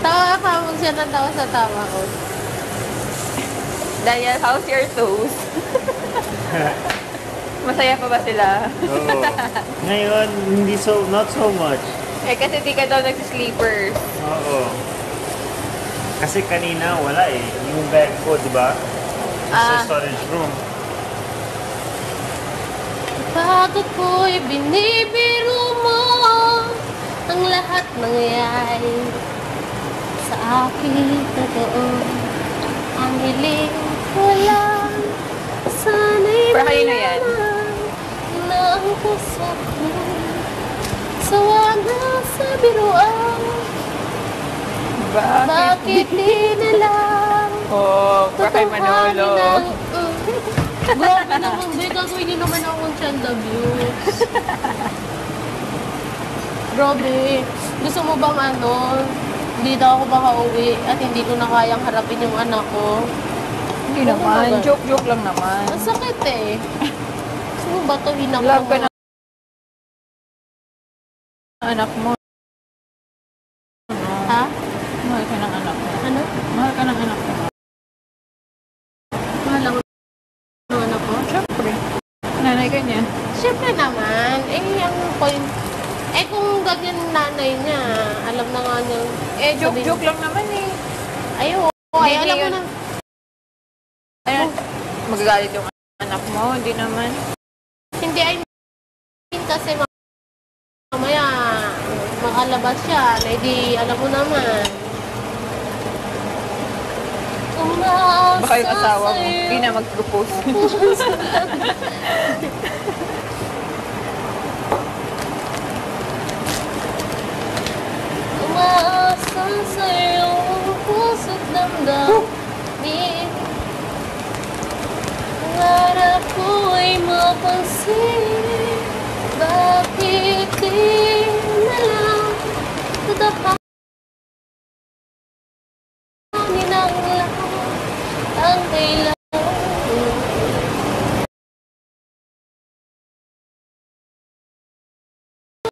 Tawa ka, mag siya ng tawa sa tawa ko. Daniel, how's your toes? Masaya pa ba sila? Oo. Ngayon, not so much. Eh, kasi di ka daw nagsisleepers. Oo. Kasi kanina, wala eh. Yung bag ko, di ba? Sa storage room. Bakit ko'y binibiro mo ang lahat nangyayari sa akin totoo ang hiling ko lang sana'y Para kayo na yan? na ang puso ko sawa na sa biruan bakit di na lang para kay Manolo. Grabe naman, be. Gagawin niyo naman akong Chanda Views. Grabe. Gusto mo bang hindi daw ako makauwi at hindi ko na kayang harapin yung anak ko? Hindi naman. Joke-joke lang naman. Ang sakit eh. Gusto mo ba ito hinakang Love ka na anak mo. Ha? Mahal ka ng anak mo. Ano? Mahal ka ng anak mo. Mahal ako ng anak ko? Siyempre. Nanay ka niya. Siyempre naman. Ang point. Kung ganyan nanay niya, alam na nga niya. Joke-joke lang naman eh. Alam mo na. Ayan, magagalit yung anak mo, hindi naman. Hindi, kasi mamaya makalabas siya, di alam mo naman. Baka yung asawa mo, hindi na mag-propose. Umaasa sa'yo puso't damdamin pangarap ko'y mapansin bakit di na lang tatahanin ang lahat ang kailangan